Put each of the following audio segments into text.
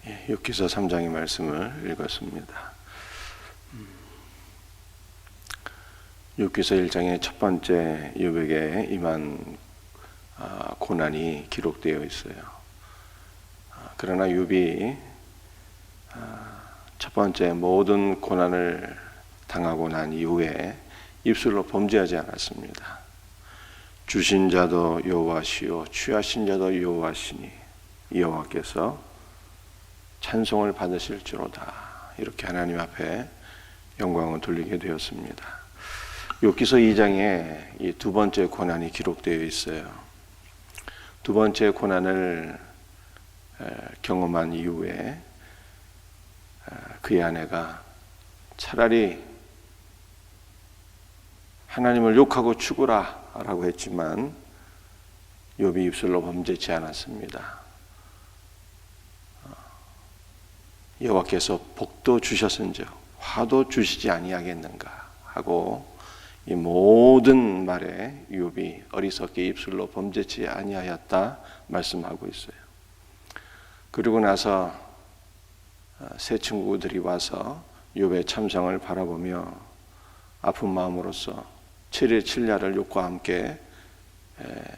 욥기서 3장의 말씀을 읽었습니다. 욥기서 1장의 첫 번째 욥에게 임한 고난이 기록되어 있어요. 그러나 욥이 첫 번째 모든 고난을 당하고 난 이후에 입술로 범죄하지 않았습니다. 주신 자도 여호와시요 취하신 자도 여호와시니 여호와께서 찬송을 받으실지로다. 이렇게 하나님 앞에 영광을 돌리게 되었습니다. 욥기서 2장에 이 두 번째 고난이 기록되어 있어요. 두 번째 고난을 경험한 이후에 그의 아내가 차라리 하나님을 욕하고 죽으라 라고 했지만 욥이 입술로 범죄치 않았습니다. 여호와께서 복도 주셨은즉 화도 주시지 아니하겠는가 하고 이 모든 말에 욥이 어리석게 입술로 범죄치 아니하였다 말씀하고 있어요. 그리고 나서 세 친구들이 와서 욥의 참상을 바라보며 아픈 마음으로써 7일 7야를 욥과 함께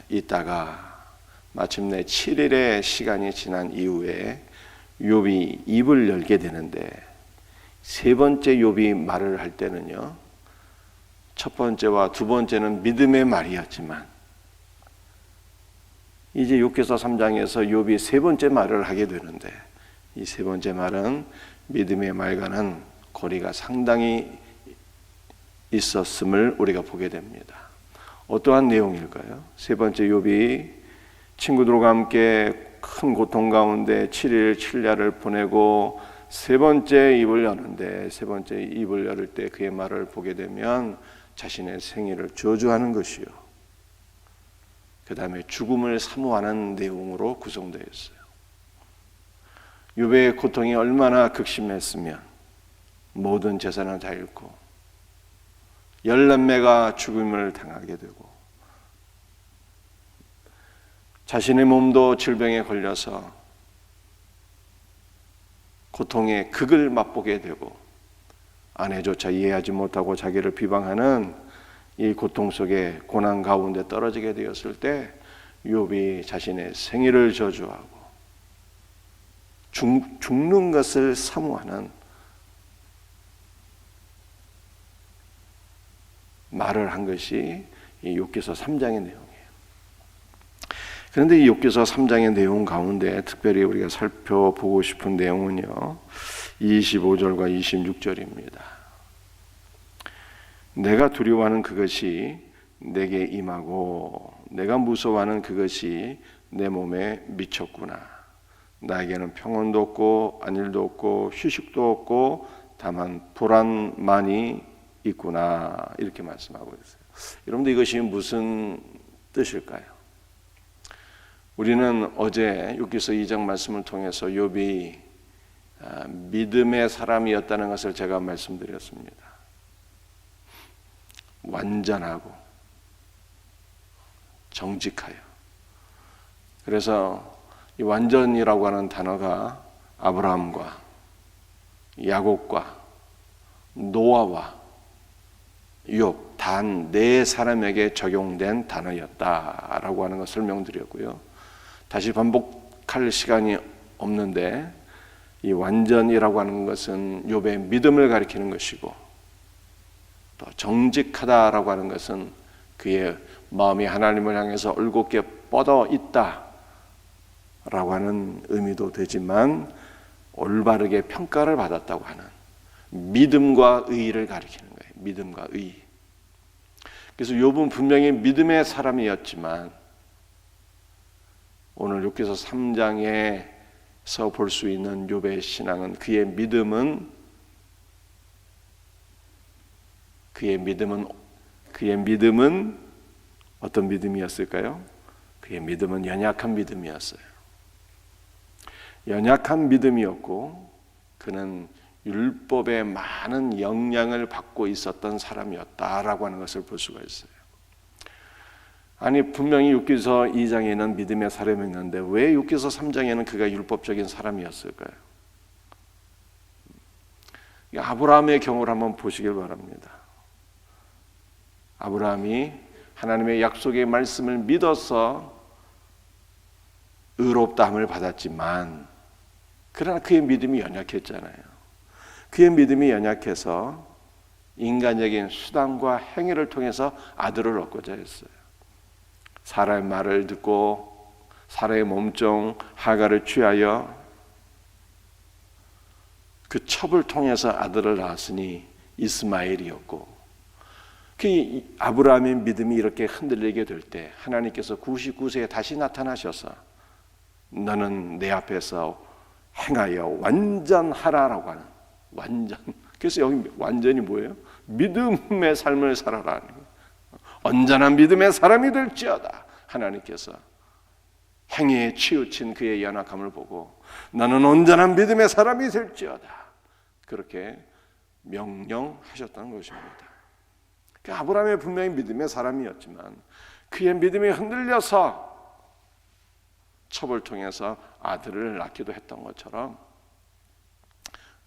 있다가 마침내 7일의 시간이 지난 이후에 욥이 입을 열게 되는데, 세 번째 욥이 말을 할 때는요, 첫 번째와 두 번째는 믿음의 말이었지만 이제 욥기서 3장에서 욥이 세 번째 말을 하게 되는데, 이 세 번째 말은 믿음의 말과는 거리가 상당히 있었음을 우리가 보게 됩니다. 어떠한 내용일까요? 세 번째 욥이 친구들과 함께 큰 고통 가운데 7일 7야를 보내고 세 번째 입을 여는데, 세 번째 입을 열을 때 그의 말을 보게 되면 자신의 생애를 저주하는 것이요, 그 다음에 죽음을 사모하는 내용으로 구성되어 있어요. 욥의 고통이 얼마나 극심했으면 모든 재산을 다 잃고 10남매가 죽음을 당하게 되고 자신의 몸도 질병에 걸려서 고통의 극을 맛보게 되고 아내조차 이해하지 못하고 자기를 비방하는 이 고통 속에 고난 가운데 떨어지게 되었을 때 욥이 자신의 생애를 저주하고 죽는 것을 사모하는 말을 한 것이 이 욥기서 3장의 내용이에요. 그런데 이 욥기서 3장의 내용 가운데 특별히 우리가 살펴보고 싶은 내용은요, 25절과 26절입니다. 내가 두려워하는 그것이 내게 임하고 내가 무서워하는 그것이 내 몸에 미쳤구나. 나에게는 평온도 없고 안일도 없고 휴식도 없고 다만 불안만이 있구나. 이렇게 말씀하고 있어요. 여러분들, 이것이 무슨 뜻일까요? 우리는 어제 욥기서 2장 말씀을 통해서 욥이 믿음의 사람이었다는 것을 제가 말씀드렸습니다. 완전하고 정직하여. 그래서 이 완전이라고 하는 단어가 아브라함과 야곱과 노아와 욥 단 네 사람에게 적용된 단어였다라고 하는 것을 설명드렸고요. 다시 반복할 시간이 없는데, 이 완전이라고 하는 것은 욥의 믿음을 가리키는 것이고, 또 정직하다라고 하는 것은 그의 마음이 하나님을 향해서 올곧게 뻗어 있다라고 하는 의미도 되지만, 올바르게 평가를 받았다고 하는 믿음과 의를 가리키는 거예요. 믿음과 의. 그래서 욥은 분명히 믿음의 사람이었지만 오늘 욥기서 3장에서 볼 수 있는 욥의 신앙은, 그의 믿음은 어떤 믿음이었을까요? 그의 믿음은 연약한 믿음이었어요. 연약한 믿음이었고, 그는 율법의 많은 영향을 받고 있었던 사람이었다라고 하는 것을 볼 수가 있어요. 아니, 분명히 욥기서 2장에는 믿음의 사람이 있는데 왜 욥기서 3장에는 그가 율법적인 사람이었을까요? 아브라함의 경우를 한번 보시길 바랍니다. 아브라함이 하나님의 약속의 말씀을 믿어서 의롭다함을 받았지만 그러나 그의 믿음이 연약했잖아요. 그의 믿음이 연약해서 인간적인 수단과 행위를 통해서 아들을 얻고자 했어요. 사라의 말을 듣고 사라의 몸종 하갈을 취하여 그 첩을 통해서 아들을 낳았으니 이스마엘이었고, 그 아브라함의 믿음이 이렇게 흔들리게 될 때 하나님께서 99세에 다시 나타나셔서 너는 내 앞에서 행하여 완전하라라고 하는, 완전. 그래서 여기 완전이 뭐예요? 믿음의 삶을 살아라는 거예요. 온전한 믿음의 사람이 될지어다. 하나님께서 행위에 치우친 그의 연약함을 보고 나는 온전한 믿음의 사람이 될지어다. 그렇게 명령하셨다는 것입니다. 아브라함이 분명히 믿음의 사람이었지만 그의 믿음이 흔들려서 첩을 통해서 아들을 낳기도 했던 것처럼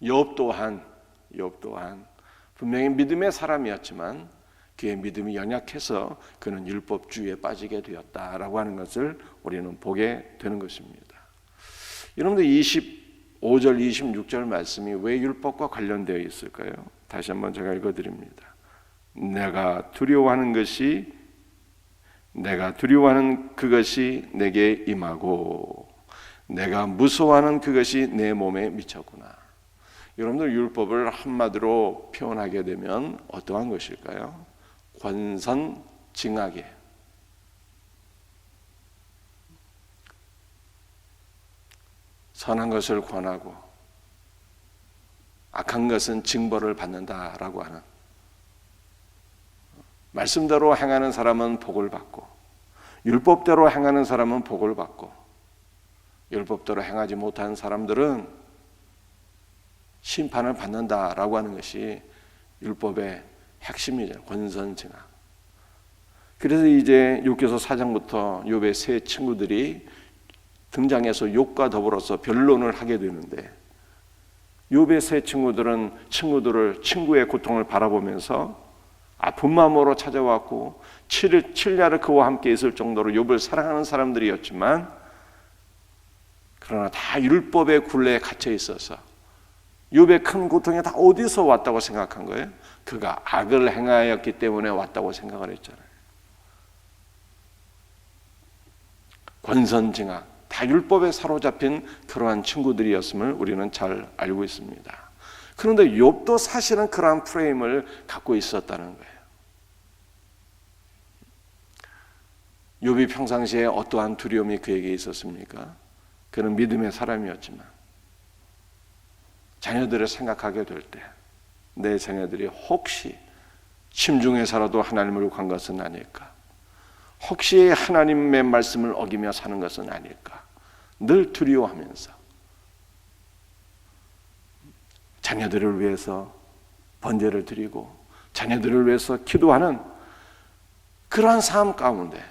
욥 또한 분명히 믿음의 사람이었지만 그의 믿음이 연약해서 그는 율법주의에 빠지게 되었다라고 하는 것을 우리는 보게 되는 것입니다. 여러분들 25절 26절 말씀이 왜 율법과 관련되어 있을까요? 다시 한번 제가 읽어드립니다. 내가 두려워하는 그것이 내게 임하고 내가 무서워하는 그것이 내 몸에 미쳤구나. 여러분들 율법을 한마디로 표현하게 되면 어떠한 것일까요? 권선징악이에요. 선한 것을 권하고 악한 것은 징벌을 받는다라고 하는, 말씀대로 행하는 사람은 복을 받고 율법대로 행하는 사람은 복을 받고 율법대로 행하지 못한 사람들은 심판을 받는다라고 하는 것이 율법의 핵심이죠. 권선징악. 그래서 이제 욥기서 4장부터 욥의 세 친구들이 등장해서 욥과 더불어서 변론을 하게 되는데, 욥의 세 친구들은 친구의 고통을 바라보면서 아픈 마음으로 찾아왔고 7야를 그와 함께 있을 정도로 욥을 사랑하는 사람들이었지만, 그러나 다 율법의 굴레에 갇혀 있어서 욥의 큰 고통이 다 어디서 왔다고 생각한 거예요? 그가 악을 행하였기 때문에 왔다고 생각을 했잖아요. 권선징악, 다 율법에 사로잡힌 그러한 친구들이었음을 우리는 잘 알고 있습니다. 그런데 욥도 사실은 그러한 프레임을 갖고 있었다는 거예요. 욥이 평상시에 어떠한 두려움이 그에게 있었습니까? 그는 믿음의 사람이었지만 자녀들을 생각하게 될 때 내 자녀들이 혹시 심중에서라도 하나님을 간 것은 아닐까? 혹시 하나님의 말씀을 어기며 사는 것은 아닐까? 늘 두려워하면서 자녀들을 위해서 번제를 드리고 자녀들을 위해서 기도하는 그러한 삶 가운데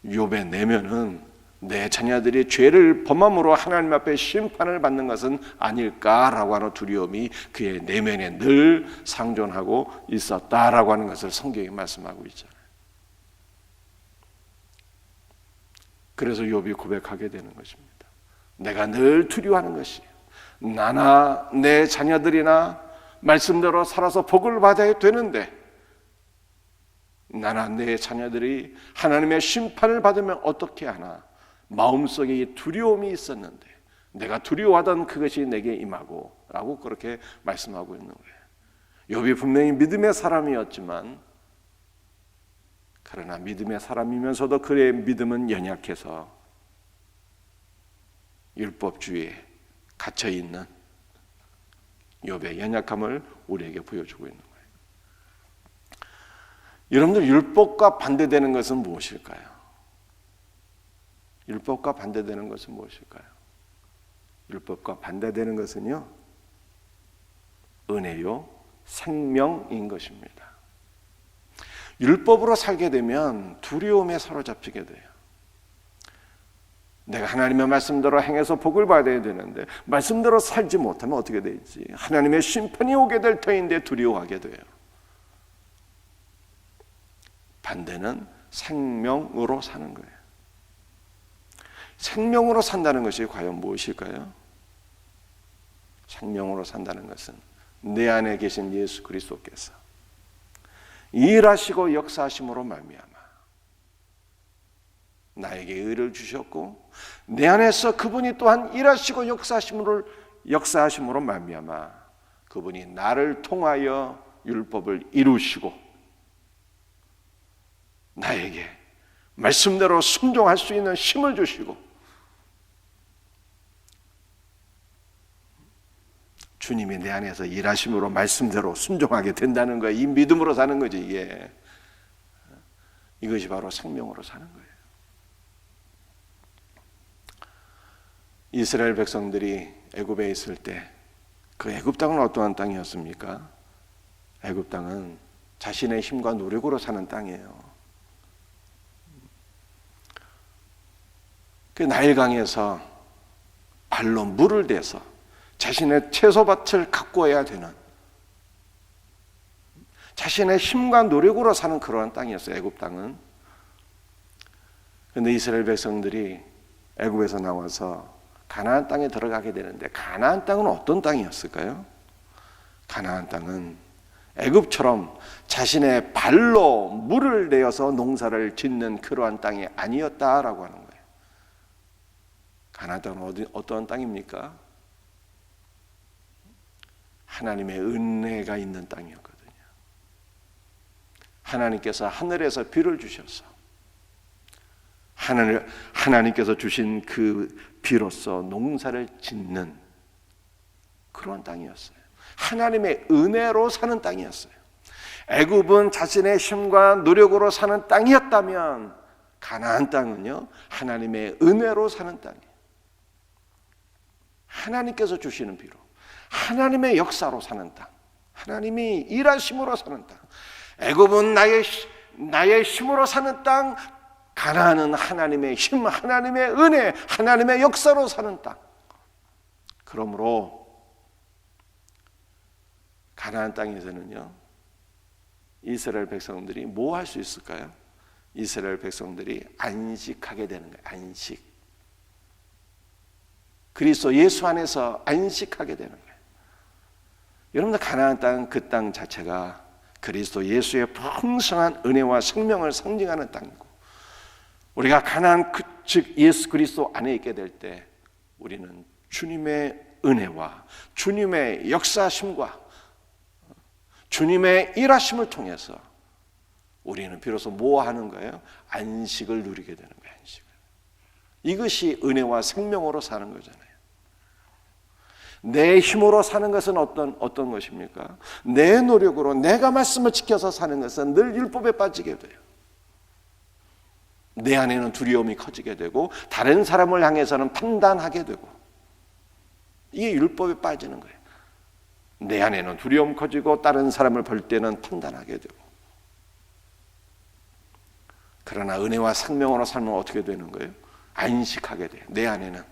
욥의 내면은 내 자녀들이 죄를 범함으로 하나님 앞에 심판을 받는 것은 아닐까라고 하는 두려움이 그의 내면에 늘 상존하고 있었다라고 하는 것을 성경이 말씀하고 있잖아요. 그래서 욥이 고백하게 되는 것입니다. 내가 늘 두려워하는 것이 나나 내 자녀들이나 말씀대로 살아서 복을 받아야 되는데 나나 내 자녀들이 하나님의 심판을 받으면 어떻게 하나, 마음속에 이 두려움이 있었는데 내가 두려워하던 그것이 내게 임하고 라고 그렇게 말씀하고 있는 거예요. 욥이 분명히 믿음의 사람이었지만, 그러나 믿음의 사람이면서도 그의 믿음은 연약해서 율법주의에 갇혀있는 욥의 연약함을 우리에게 보여주고 있는 거예요. 여러분들, 율법과 반대되는 것은 무엇일까요? 율법과 반대되는 것은 무엇일까요? 율법과 반대되는 것은요, 은혜요, 생명인 것입니다. 율법으로 살게 되면 두려움에 사로잡히게 돼요. 내가 하나님의 말씀대로 행해서 복을 받아야 되는데 말씀대로 살지 못하면 어떻게 되지? 하나님의 심판이 오게 될 터인데 두려워하게 돼요. 반대는 생명으로 사는 거예요. 생명으로 산다는 것이 과연 무엇일까요? 생명으로 산다는 것은 내 안에 계신 예수 그리스도께서 일하시고 역사하심으로 말미암아 나에게 의를 주셨고 내 안에서 그분이 또한 일하시고 역사하심으로 말미암아 그분이 나를 통하여 율법을 이루시고 나에게 말씀대로 순종할 수 있는 힘을 주시고 주님이 내 안에서 일하심으로 말씀대로 순종하게 된다는 거예요. 이 믿음으로 사는 거지 이게. 이것이 바로 생명으로 사는 거예요. 이스라엘 백성들이 애굽에 있을 때 그 애굽 땅은 어떠한 땅이었습니까? 애굽 땅은 자신의 힘과 노력으로 사는 땅이에요. 그 나일강에서 발로 물을 대서 자신의 채소밭을 가꾸어야 되는 자신의 힘과 노력으로 사는 그러한 땅이었어요. 애굽 땅은. 그런데 이스라엘 백성들이 애굽에서 나와서 가나안 땅에 들어가게 되는데 가나안 땅은 어떤 땅이었을까요? 가나안 땅은 애굽처럼 자신의 발로 물을 내어서 농사를 짓는 그러한 땅이 아니었다라고 하는 거예요. 가나안 땅은 어떤 땅입니까? 하나님의 은혜가 있는 땅이었거든요. 하나님께서 하늘에서 비를 주셔서 하나님께서 주신 그 비로서 농사를 짓는 그런 땅이었어요. 하나님의 은혜로 사는 땅이었어요. 애굽은 자신의 힘과 노력으로 사는 땅이었다면 가나안 땅은요 하나님의 은혜로 사는 땅이에요. 하나님께서 주시는 비로 하나님의 역사로 사는 땅, 하나님이 일하심으로 사는 땅. 애굽은 나의 힘으로 사는 땅, 가나안은 하나님의 힘, 하나님의 은혜, 하나님의 역사로 사는 땅. 그러므로 가나안 땅에서는요 이스라엘 백성들이 뭐 할 수 있을까요? 이스라엘 백성들이 안식하게 되는 거예요. 안식. 그리스도 예수 안에서 안식하게 되는 거예요. 여러분들 가나안 땅, 그 땅 자체가 그리스도 예수의 풍성한 은혜와 생명을 상징하는 땅이고 우리가 가나안 즉 예수 그리스도 안에 있게 될 때 우리는 주님의 은혜와 주님의 역사하심과 주님의 일하심을 통해서 우리는 비로소 뭐 하는 거예요? 안식을 누리게 되는 거예요. 안식을. 이것이 은혜와 생명으로 사는 거잖아요. 내 힘으로 사는 것은 어떤 것입니까? 내 노력으로 내가 말씀을 지켜서 사는 것은 늘 율법에 빠지게 돼요. 내 안에는 두려움이 커지게 되고 다른 사람을 향해서는 판단하게 되고 이게 율법에 빠지는 거예요. 내 안에는 두려움 커지고 다른 사람을 볼 때는 판단하게 되고 그러나 은혜와 생명으로 살면 어떻게 되는 거예요? 안식하게 돼요. 내 안에는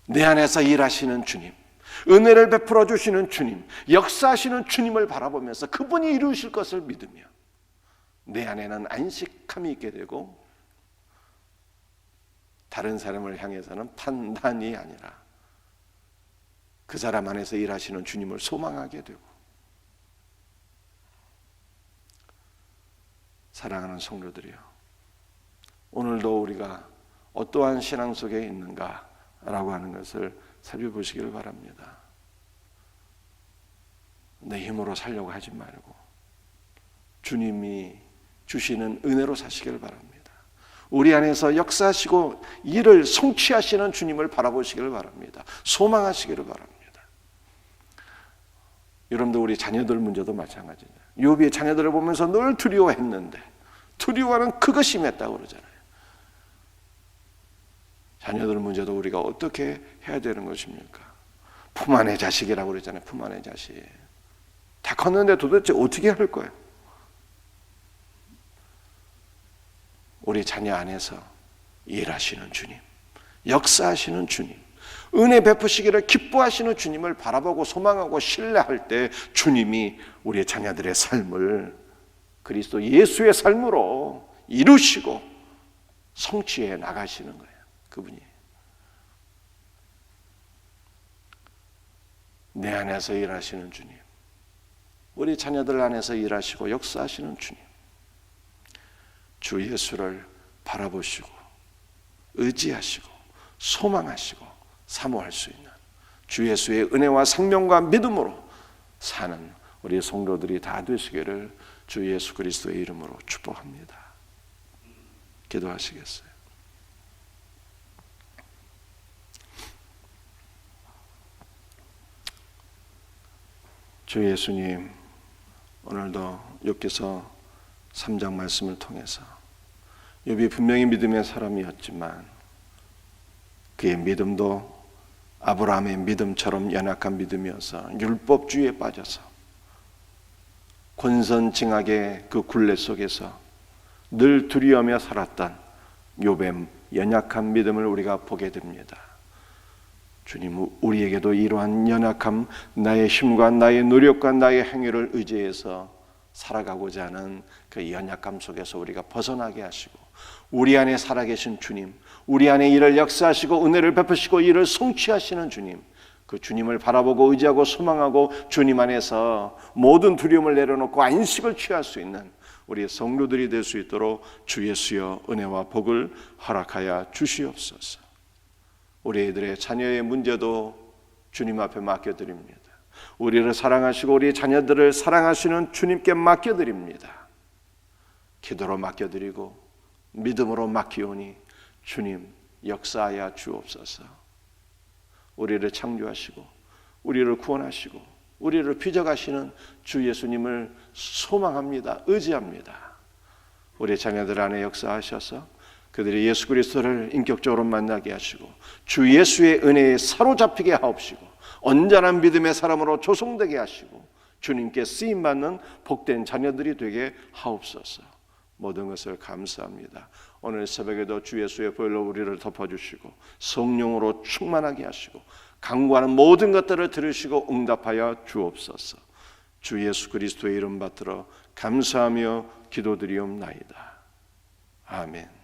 내 안에서 일하시는 주님, 은혜를 베풀어 주시는 주님, 역사하시는 주님을 바라보면서 그분이 이루실 것을 믿으며 내 안에는 안식함이 있게 되고 다른 사람을 향해서는 판단이 아니라 그 사람 안에서 일하시는 주님을 소망하게 되고 사랑하는 성도들이요, 오늘도 우리가 어떠한 신앙 속에 있는가라고 하는 것을 살펴보시기를 바랍니다. 내 힘으로 살려고 하지 말고 주님이 주시는 은혜로 사시기를 바랍니다. 우리 안에서 역사하시고 일을 성취하시는 주님을 바라보시기를 바랍니다. 소망하시기를 바랍니다. 여러분들 우리 자녀들 문제도 마찬가지예요. 욥이 자녀들을 보면서 늘 두려워했는데 두려워하는 그것이 심했다고 그러잖아요. 자녀들 문제도 우리가 어떻게 해야 되는 것입니까? 품 안의 자식이라고 그러잖아요. 품 안의 자식. 다 컸는데 도대체 어떻게 할 거예요? 우리 자녀 안에서 일하시는 주님, 역사하시는 주님, 은혜 베푸시기를 기뻐하시는 주님을 바라보고 소망하고 신뢰할 때 주님이 우리의 자녀들의 삶을 그리스도 예수의 삶으로 이루시고 성취해 나가시는 거예요. 그분이 내 안에서 일하시는 주님, 우리 자녀들 안에서 일하시고 역사하시는 주님, 주 예수를 바라보시고 의지하시고 소망하시고 사모할 수 있는 주 예수의 은혜와 생명과 믿음으로 사는 우리 성도들이 다 되시기를 주 예수 그리스도의 이름으로 축복합니다. 기도하시겠어요? 주 예수님, 오늘도 욥기서 3장 말씀을 통해서 욥이 분명히 믿음의 사람이었지만 그의 믿음도 아브라함의 믿음처럼 연약한 믿음이어서 율법주의에 빠져서 권선징악의 그 굴레 속에서 늘 두려워하며 살았던 욥의 연약한 믿음을 우리가 보게 됩니다. 주님, 우리에게도 이러한 연약함, 나의 힘과 나의 노력과 나의 행위를 의지해서 살아가고자 하는 그 연약함 속에서 우리가 벗어나게 하시고 우리 안에 살아계신 주님, 우리 안에 이를 역사하시고 은혜를 베푸시고 이를 성취하시는 주님, 그 주님을 바라보고 의지하고 소망하고 주님 안에서 모든 두려움을 내려놓고 안식을 취할 수 있는 우리 성도들이 될 수 있도록 주 예수여 은혜와 복을 허락하여 주시옵소서. 우리 애들의 자녀의 문제도 주님 앞에 맡겨드립니다. 우리를 사랑하시고 우리 자녀들을 사랑하시는 주님께 맡겨드립니다. 기도로 맡겨드리고 믿음으로 맡기오니 주님 역사하여 주옵소서. 우리를 창조하시고 우리를 구원하시고 우리를 빚어가시는 주 예수님을 소망합니다. 의지합니다. 우리 자녀들 안에 역사하셔서 그들이 예수 그리스도를 인격적으로 만나게 하시고 주 예수의 은혜에 사로잡히게 하옵시고 온전한 믿음의 사람으로 조성되게 하시고 주님께 쓰임받는 복된 자녀들이 되게 하옵소서. 모든 것을 감사합니다. 오늘 새벽에도 주 예수의 보혈로 우리를 덮어주시고 성령으로 충만하게 하시고 간구하는 모든 것들을 들으시고 응답하여 주옵소서. 주 예수 그리스도의 이름 받들어 감사하며 기도드리옵나이다. 아멘.